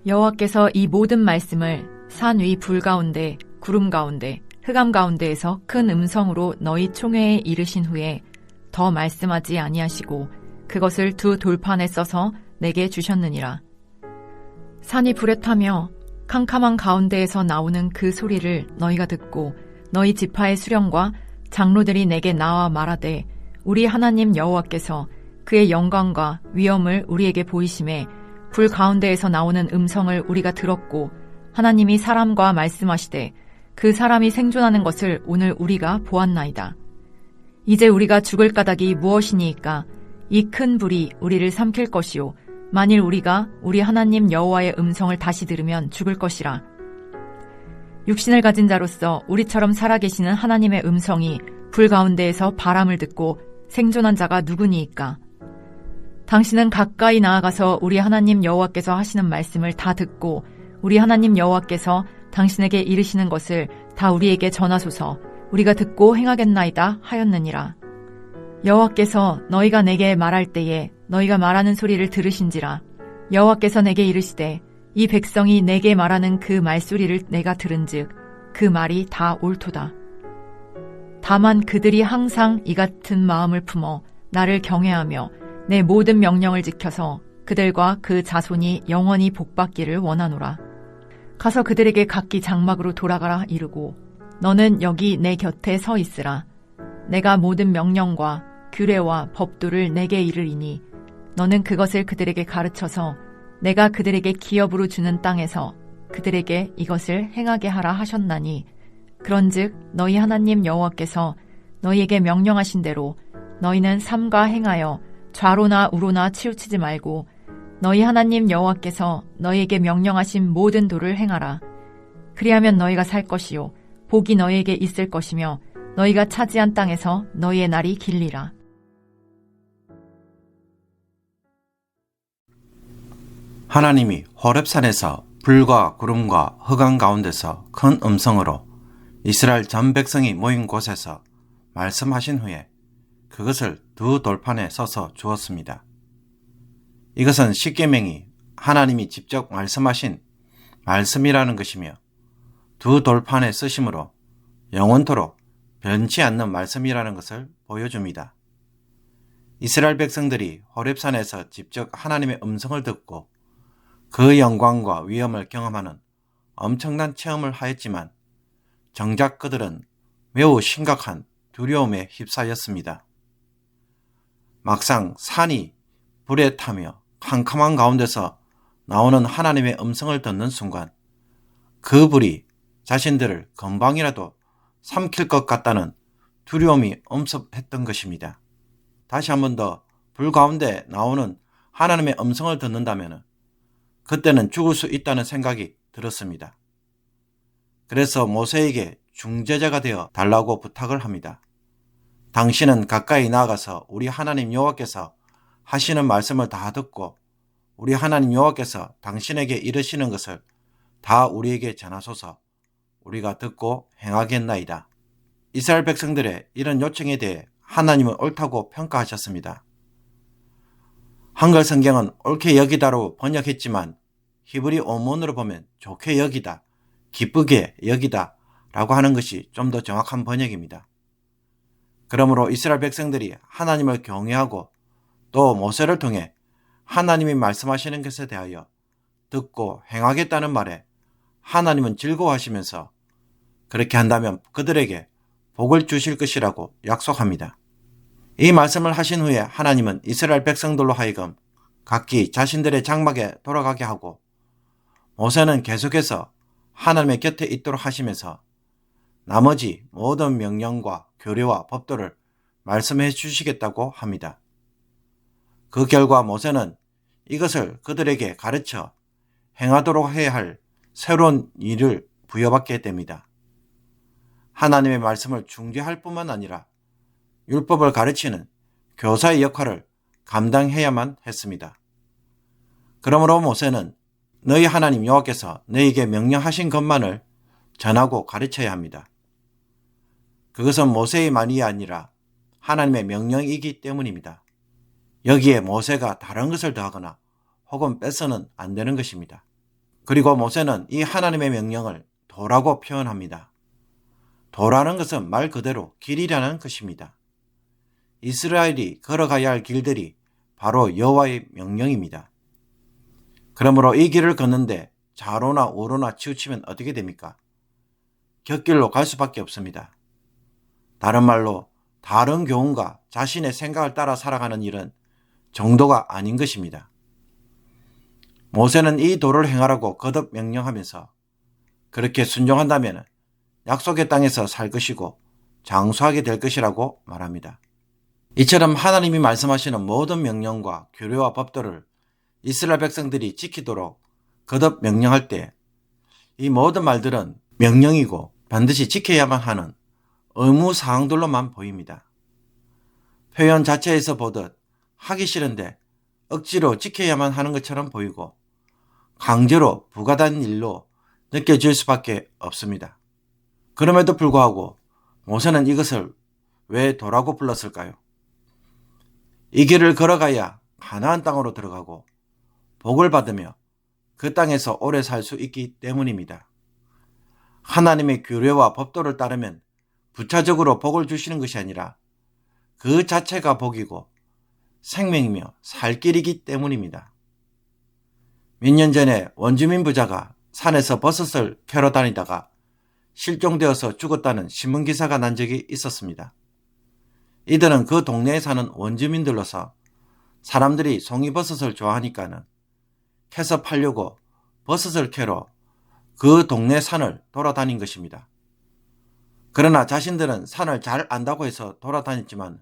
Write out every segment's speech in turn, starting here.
여호와께서 이 모든 말씀을 산 위 불 가운데 구름 가운데 흑암 가운데에서 큰 음성으로 너희 총회에 이르신 후에 더 말씀하지 아니하시고 그것을 두 돌판에 써서 내게 주셨느니라. 산이 불에 타며 캄캄한 가운데에서 나오는 그 소리를 너희가 듣고 너희 지파의 수령과 장로들이 내게 나와 말하되 우리 하나님 여호와께서 그의 영광과 위엄을 우리에게 보이심에 불 가운데에서 나오는 음성을 우리가 들었고 하나님이 사람과 말씀하시되 그 사람이 생존하는 것을 오늘 우리가 보았나이다. 이제 우리가 죽을 까닭이 무엇이니이까? 이 큰 불이 우리를 삼킬 것이요 만일 우리가 우리 하나님 여호와의 음성을 다시 들으면 죽을 것이라. 육신을 가진 자로서 우리처럼 살아계시는 하나님의 음성이 불 가운데에서 바람을 듣고 생존한 자가 누구니이까? 당신은 가까이 나아가서 우리 하나님 여호와께서 하시는 말씀을 다 듣고 우리 하나님 여호와께서 당신에게 이르시는 것을 다 우리에게 전하소서. 우리가 듣고 행하겠나이다 하였느니라. 여호와께서 너희가 내게 말할 때에 너희가 말하는 소리를 들으신지라. 여호와께서 내게 이르시되 이 백성이 내게 말하는 그 말소리를 내가 들은즉 그 말이 다 옳도다. 다만 그들이 항상 이 같은 마음을 품어 나를 경외하며 내 모든 명령을 지켜서 그들과 그 자손이 영원히 복받기를 원하노라. 가서 그들에게 각기 장막으로 돌아가라 이르고 너는 여기 내 곁에 서 있으라. 내가 모든 명령과 규례와 법도를 내게 이르리니 너는 그것을 그들에게 가르쳐서 내가 그들에게 기업으로 주는 땅에서 그들에게 이것을 행하게 하라 하셨나니 그런즉 너희 하나님 여호와께서 너희에게 명령하신 대로 너희는 삼가 행하여 좌로나 우로나 치우치지 말고 너희 하나님 여호와께서 너희에게 명령하신 모든 도를 행하라. 그리하면 너희가 살 것이요 복이 너희에게 있을 것이며 너희가 차지한 땅에서 너희의 날이 길리라. 하나님이 호렙산에서 불과 구름과 흑암 가운데서 큰 음성으로 이스라엘 전 백성이 모인 곳에서 말씀하신 후에 그것을 두 돌판에 써서 주었습니다. 이것은 십계명이 하나님이 직접 말씀하신 말씀이라는 것이며 두 돌판에 쓰심으로 영원토록 변치 않는 말씀이라는 것을 보여줍니다. 이스라엘 백성들이 호렙산에서 직접 하나님의 음성을 듣고 그 영광과 위엄을 경험하는 엄청난 체험을 하였지만 정작 그들은 매우 심각한 두려움에 휩싸였습니다. 막상 산이 불에 타며 캄캄한 가운데서 나오는 하나님의 음성을 듣는 순간 그 불이 자신들을 금방이라도 삼킬 것 같다는 두려움이 엄습했던 것입니다. 다시 한 번 더 불 가운데 나오는 하나님의 음성을 듣는다면 그때는 죽을 수 있다는 생각이 들었습니다. 그래서 모세에게 중재자가 되어 달라고 부탁을 합니다. 당신은 가까이 나아가서 우리 하나님 여호와께서 하시는 말씀을 다 듣고 우리 하나님 여호와께서 당신에게 이르시는 것을 다 우리에게 전하소서. 우리가 듣고 행하겠나이다. 이스라엘 백성들의 이런 요청에 대해 하나님은 옳다고 평가하셨습니다. 한글 성경은 옳게 여기다로 번역했지만 히브리 원문으로 보면 좋게 여기다, 기쁘게 여기다 라고 하는 것이 좀 더 정확한 번역입니다. 그러므로 이스라엘 백성들이 하나님을 경외하고 또 모세를 통해 하나님이 말씀하시는 것에 대하여 듣고 행하겠다는 말에 하나님은 즐거워하시면서 그렇게 한다면 그들에게 복을 주실 것이라고 약속합니다. 이 말씀을 하신 후에 하나님은 이스라엘 백성들로 하여금 각기 자신들의 장막에 돌아가게 하고 모세는 계속해서 하나님의 곁에 있도록 하시면서 나머지 모든 명령과 규례와 법도를 말씀해 주시겠다고 합니다. 그 결과 모세는 이것을 그들에게 가르쳐 행하도록 해야 할 새로운 일을 부여받게 됩니다. 하나님의 말씀을 중재할 뿐만 아니라 율법을 가르치는 교사의 역할을 감당해야만 했습니다. 그러므로 모세는 너희 하나님 여호와께서 너희에게 명령하신 것만을 전하고 가르쳐야 합니다. 그것은 모세의 말이 아니라 하나님의 명령이기 때문입니다. 여기에 모세가 다른 것을 더하거나 혹은 빼서는 안 되는 것입니다. 그리고 모세는 이 하나님의 명령을 도라고 표현합니다. 도라는 것은 말 그대로 길이라는 것입니다. 이스라엘이 걸어가야 할 길들이 바로 여호와의 명령입니다. 그러므로 이 길을 걷는데 좌로나 우로나 치우치면 어떻게 됩니까? 곁길로 갈 수밖에 없습니다. 다른 말로 다른 교훈과 자신의 생각을 따라 살아가는 일은 정도가 아닌 것입니다. 모세는 이 도를 행하라고 거듭 명령하면서 그렇게 순종한다면 약속의 땅에서 살 것이고 장수하게 될 것이라고 말합니다. 이처럼 하나님이 말씀하시는 모든 명령과 규례와 법도를 이스라엘 백성들이 지키도록 거듭 명령할 때 이 모든 말들은 명령이고 반드시 지켜야만 하는 의무 사항들로만 보입니다. 표현 자체에서 보듯 하기 싫은데 억지로 지켜야만 하는 것처럼 보이고 강제로 부과된 일로 느껴질 수밖에 없습니다. 그럼에도 불구하고 모세는 이것을 왜 도라고 불렀을까요? 이 길을 걸어가야 가나안 땅으로 들어가고 복을 받으며 그 땅에서 오래 살 수 있기 때문입니다. 하나님의 규례와 법도를 따르면 부차적으로 복을 주시는 것이 아니라 그 자체가 복이고 생명이며 살 길이기 때문입니다. 몇 년 전에 원주민 부자가 산에서 버섯을 캐러 다니다가 실종되어서 죽었다는 신문기사가 난 적이 있었습니다. 이들은 그 동네에 사는 원주민들로서 사람들이 송이버섯을 좋아하니까는 캐서 팔려고 버섯을 캐러 그 동네 산을 돌아다닌 것입니다. 그러나 자신들은 산을 잘 안다고 해서 돌아다녔지만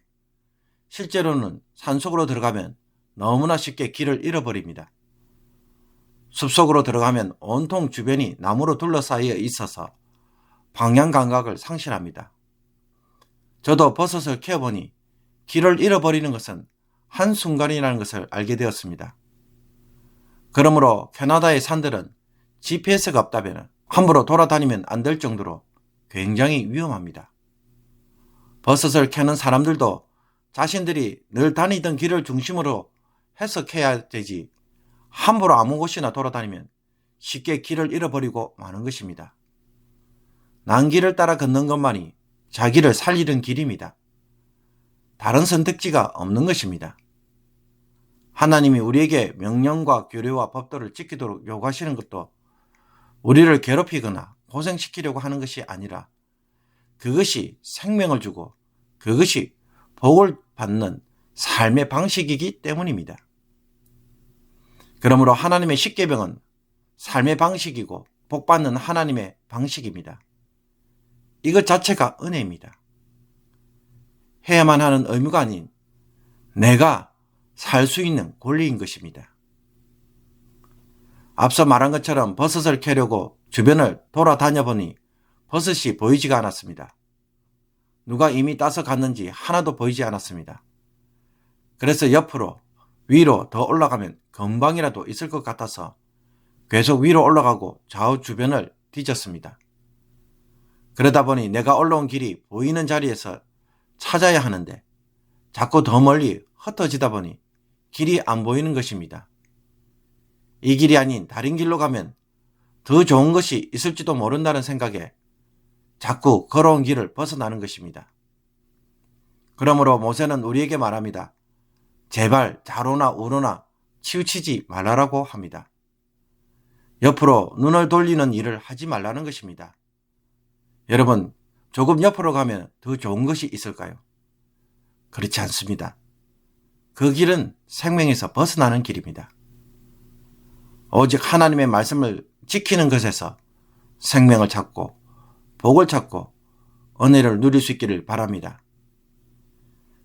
실제로는 산속으로 들어가면 너무나 쉽게 길을 잃어버립니다. 숲속으로 들어가면 온통 주변이 나무로 둘러싸여 있어서 방향 감각을 상실합니다. 저도 버섯을 캐어보니 길을 잃어버리는 것은 한순간이라는 것을 알게 되었습니다. 그러므로 캐나다의 산들은 GPS가 없다면 함부로 돌아다니면 안 될 정도로 굉장히 위험합니다. 버섯을 캐는 사람들도 자신들이 늘 다니던 길을 중심으로 해석해야 되지 함부로 아무 곳이나 돌아다니면 쉽게 길을 잃어버리고 마는 것입니다. 난길을 따라 걷는 것만이 자기를 살리는 길입니다. 다른 선택지가 없는 것입니다. 하나님이 우리에게 명령과 규례와 법도를 지키도록 요구하시는 것도 우리를 괴롭히거나 고생시키려고 하는 것이 아니라 그것이 생명을 주고 그것이 복을 받는 삶의 방식이기 때문입니다. 그러므로 하나님의 십계명은 삶의 방식이고 복받는 하나님의 방식입니다. 이것 자체가 은혜입니다. 해야만 하는 의무가 아닌 내가 살 수 있는 권리인 것입니다. 앞서 말한 것처럼 버섯을 캐려고 주변을 돌아다녀 보니 버섯이 보이지가 않았습니다. 누가 이미 따서 갔는지 하나도 보이지 않았습니다. 그래서 옆으로 위로 더 올라가면 금방이라도 있을 것 같아서 계속 위로 올라가고 좌우 주변을 뒤졌습니다. 그러다 보니 내가 올라온 길이 보이는 자리에서 찾아야 하는데 자꾸 더 멀리 흩어지다 보니 길이 안 보이는 것입니다. 이 길이 아닌 다른 길로 가면 더 좋은 것이 있을지도 모른다는 생각에 자꾸 걸어온 길을 벗어나는 것입니다. 그러므로 모세는 우리에게 말합니다. 제발 좌로나 우로나 치우치지 말라라고 합니다. 옆으로 눈을 돌리는 일을 하지 말라는 것입니다. 여러분, 조금 옆으로 가면 더 좋은 것이 있을까요? 그렇지 않습니다. 그 길은 생명에서 벗어나는 길입니다. 오직 하나님의 말씀을 지키는 것에서 생명을 찾고 복을 찾고 은혜를 누릴 수 있기를 바랍니다.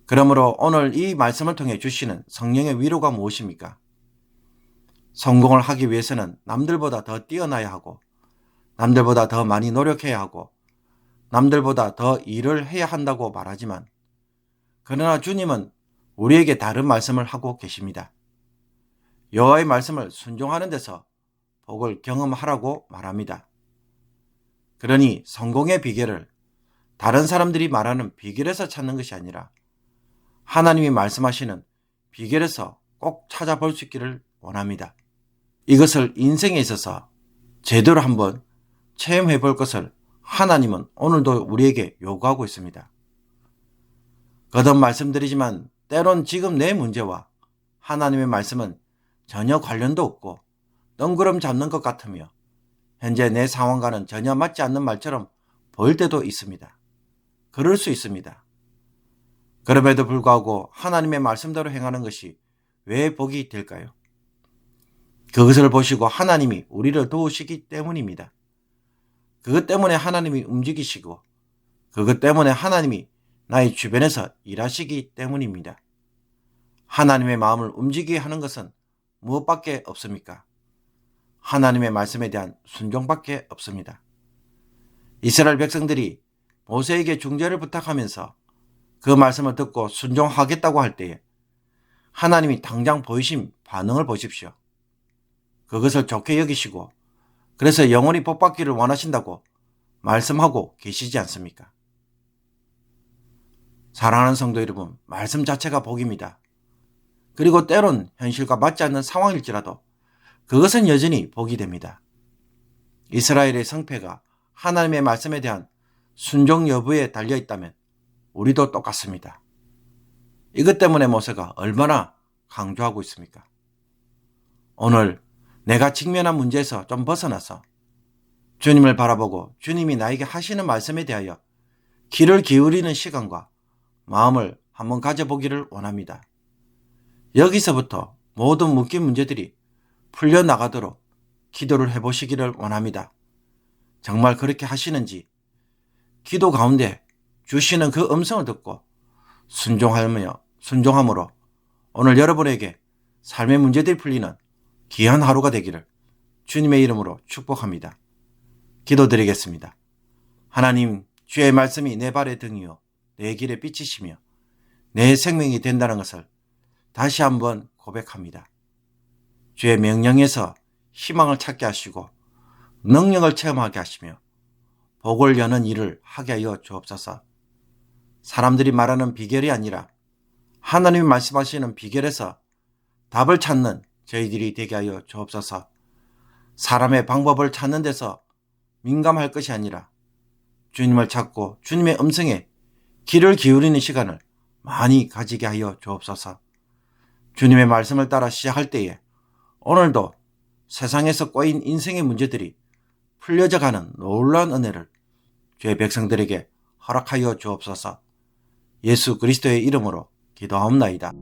그러므로 오늘 이 말씀을 통해 주시는 성령의 위로가 무엇입니까? 성공을 하기 위해서는 남들보다 더 뛰어나야 하고 남들보다 더 많이 노력해야 하고 남들보다 더 일을 해야 한다고 말하지만 그러나 주님은 우리에게 다른 말씀을 하고 계십니다. 여호와의 말씀을 순종하는 데서 복을 경험하라고 말합니다. 그러니 성공의 비결을 다른 사람들이 말하는 비결에서 찾는 것이 아니라 하나님이 말씀하시는 비결에서 꼭 찾아볼 수 있기를 원합니다. 이것을 인생에 있어서 제대로 한번 체험해 볼 것을 하나님은 오늘도 우리에게 요구하고 있습니다. 거듭 말씀드리지만 때론 지금 내 문제와 하나님의 말씀은 전혀 관련도 없고 뜬구름 잡는 것 같으며 현재 내 상황과는 전혀 맞지 않는 말처럼 보일 때도 있습니다. 그럴 수 있습니다. 그럼에도 불구하고 하나님의 말씀대로 행하는 것이 왜 복이 될까요? 그것을 보시고 하나님이 우리를 도우시기 때문입니다. 그것 때문에 하나님이 움직이시고 그것 때문에 하나님이 나의 주변에서 일하시기 때문입니다. 하나님의 마음을 움직이게 하는 것은 무엇밖에 없습니까? 하나님의 말씀에 대한 순종밖에 없습니다. 이스라엘 백성들이 모세에게 중재를 부탁하면서 그 말씀을 듣고 순종하겠다고 할 때에 하나님이 당장 보이신 반응을 보십시오. 그것을 좋게 여기시고 그래서 영원히 복받기를 원하신다고 말씀하고 계시지 않습니까? 사랑하는 성도 여러분, 말씀 자체가 복입니다. 그리고 때론 현실과 맞지 않는 상황일지라도 그것은 여전히 복이 됩니다. 이스라엘의 성패가 하나님의 말씀에 대한 순종 여부에 달려있다면 우리도 똑같습니다. 이것 때문에 모세가 얼마나 강조하고 있습니까? 오늘 내가 직면한 문제에서 좀 벗어나서 주님을 바라보고 주님이 나에게 하시는 말씀에 대하여 귀를 기울이는 시간과 마음을 한번 가져보기를 원합니다. 여기서부터 모든 묶인 문제들이 풀려나가도록 기도를 해보시기를 원합니다. 정말 그렇게 하시는지 기도 가운데 주시는 그 음성을 듣고 순종함으로 오늘 여러분에게 삶의 문제들이 풀리는 귀한 하루가 되기를 주님의 이름으로 축복합니다. 기도드리겠습니다. 하나님, 주의 말씀이 내 발의 등이요 내 길에 빛이시며 내 생명이 된다는 것을 다시 한번 고백합니다. 주의 명령에서 희망을 찾게 하시고 능력을 체험하게 하시며 복을 여는 일을 하게 하여 주옵소서. 사람들이 말하는 비결이 아니라 하나님이 말씀하시는 비결에서 답을 찾는 저희들이 되게 하여 주옵소서. 사람의 방법을 찾는 데서 민감할 것이 아니라 주님을 찾고 주님의 음성에 귀를 기울이는 시간을 많이 가지게 하여 주옵소서. 주님의 말씀을 따라 시작할 때에 오늘도 세상에서 꼬인 인생의 문제들이 풀려져 가는 놀라운 은혜를 주의 백성들에게 허락하여 주옵소서. 예수 그리스도의 이름으로 기도하옵나이다.